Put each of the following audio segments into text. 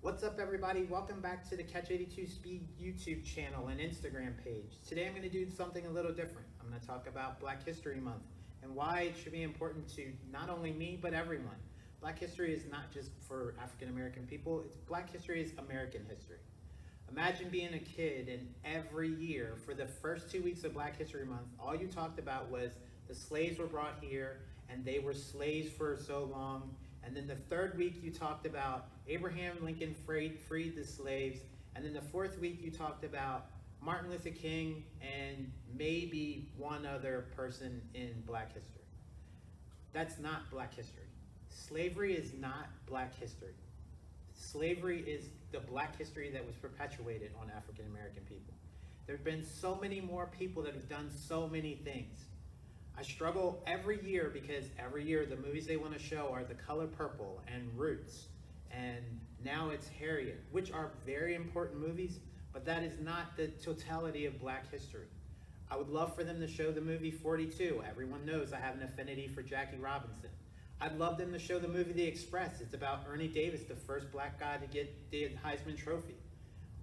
What's up, everybody? Welcome back to the Catch82speed YouTube channel and Instagram page. Today I'm going to do something a little different. I'm going to talk about Black History Month and why it should be important to not only me but everyone. Black history is not just for African American people. Black history is American history. Imagine being a kid and every year for the first 2 weeks of Black History Month, all you talked about was the slaves were brought here and they were slaves for so long. And then the third week you talked about Abraham Lincoln freed the slaves. And then the fourth week you talked about Martin Luther King and maybe one other person in Black history. That's not Black history. Slavery is not Black history. Slavery is the Black history that was perpetuated on African American people. There have been so many more people that have done so many things. I struggle every year because every year the movies they want to show are The Color Purple and Roots, and now it's Harriet, which are very important movies, but that is not the totality of Black history. I would love for them to show the movie 42. Everyone knows I have an affinity for Jackie Robinson. I'd love them to show the movie The Express. It's about Ernie Davis, the first Black guy to get the Heisman Trophy.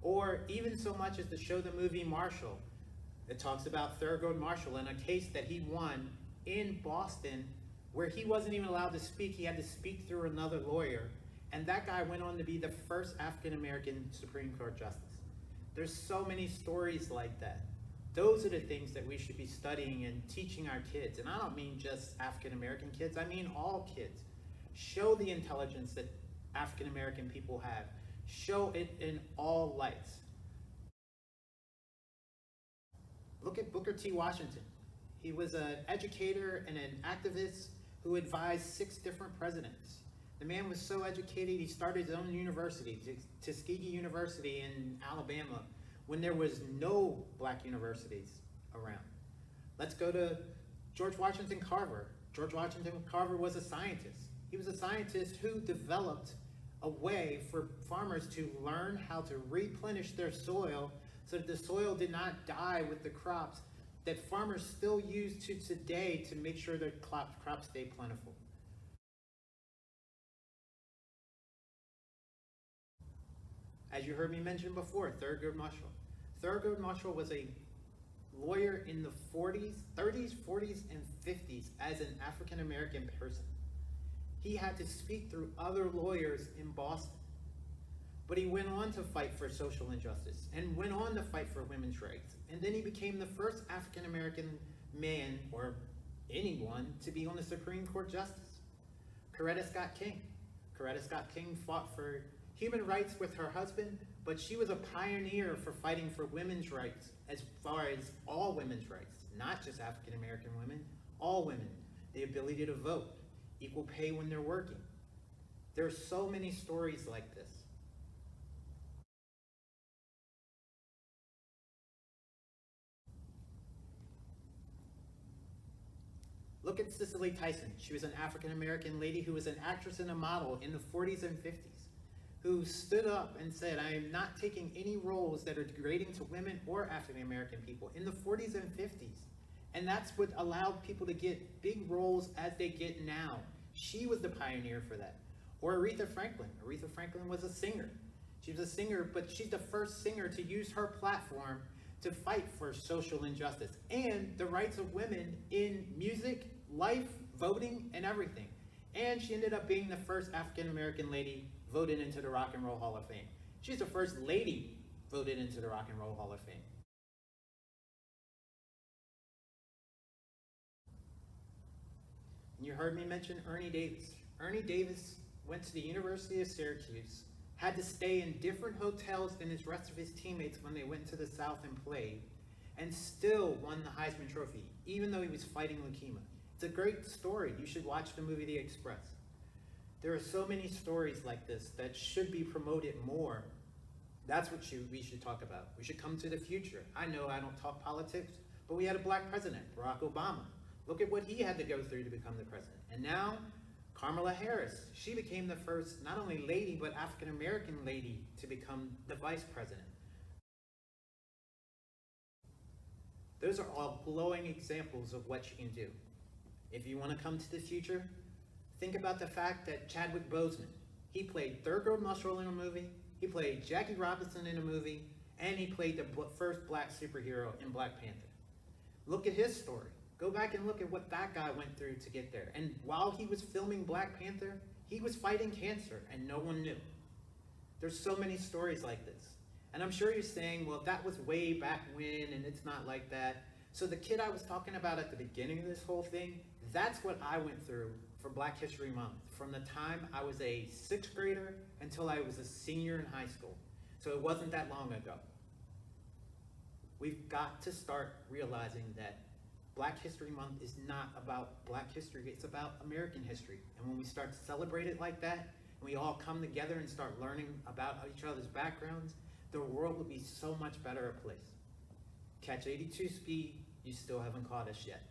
Or even so much as to show the movie Marshall. It talks about Thurgood Marshall and a case that he won in Boston where he wasn't even allowed to speak. He had to speak through another lawyer. And that guy went on to be the first African American Supreme Court Justice. There's so many stories like that. Those are the things that we should be studying and teaching our kids. And I don't mean just African American kids, I mean all kids. Show the intelligence that African American people have. Show it in all lights. Look at Booker T. Washington. He was an educator and an activist who advised 6 different presidents. The man was so educated, he started his own university, Tuskegee University in Alabama, when there was no Black universities around. Let's go to George Washington Carver. George Washington Carver was a scientist. He was a scientist who developed a way for farmers to learn how to replenish their soil so that the soil did not die with the crops that farmers still use to today to make sure their crops stay plentiful. As you heard me mention before, Thurgood Marshall. Thurgood Marshall was a lawyer in the 30s, 40s, and 50s as an African American person. He had to speak through other lawyers in Boston. But he went on to fight for social injustice and went on to fight for women's rights. And then he became the first African American man, or anyone, to be on the Supreme Court Justice. Coretta Scott King. Coretta Scott King fought for human rights with her husband, but she was a pioneer for fighting for women's rights as far as all women's rights, not just African American women, all women. The ability to vote, equal pay when they're working. There are so many stories like this. Look at Cicely Tyson. She was an African American lady who was an actress and a model in the 40s and 50s, who stood up and said, I am not taking any roles that are degrading to women or African American people in the 40s and 50s. And that's what allowed people to get big roles as they get now. She was the pioneer for that. Or Aretha Franklin. Aretha Franklin was a singer. She was a singer, but she's the first singer to use her platform to fight for social injustice and the rights of women in music, life, voting, and everything. And she ended up being the first African American lady voted into the Rock and Roll Hall of Fame. She's the first lady voted into the Rock and Roll Hall of Fame. And you heard me mention Ernie Davis. Ernie Davis went to the University of Syracuse, had to stay in different hotels than his rest of his teammates when they went to the South and played, and still won the Heisman Trophy, even though he was fighting leukemia. It's a great story. You should watch the movie The Express. There are so many stories like this that should be promoted more. That's what we should talk about. We should come to the future. I know I don't talk politics, but we had a Black president, Barack Obama. Look at what he had to go through to become the president. And now, Kamala Harris, she became the first, not only lady, but African American lady to become the vice president. Those are all glowing examples of what you can do. If you want to come to the future, think about the fact that Chadwick Boseman, he played Thurgood Marshall in a movie, He played Jackie Robinson in a movie, and he played the first black superhero in Black Panther. Look at his story. Go back and look at what that guy went through to get there. And while he was filming Black Panther, he was fighting cancer, and no one knew. There's so many stories like this. And I'm sure you're saying, well, that was way back when, and it's not like that. So the kid I was talking about at the beginning of this whole thing, that's what I went through for Black History Month, from the time I was a 6th grader until I was a senior in high school. So it wasn't that long ago. We've got to start realizing that Black History Month is not about Black history, it's about American history. And when we start to celebrate it like that, and we all come together and start learning about each other's backgrounds, the world would be so much better a place. Catch 82 speed, you still haven't caught us yet.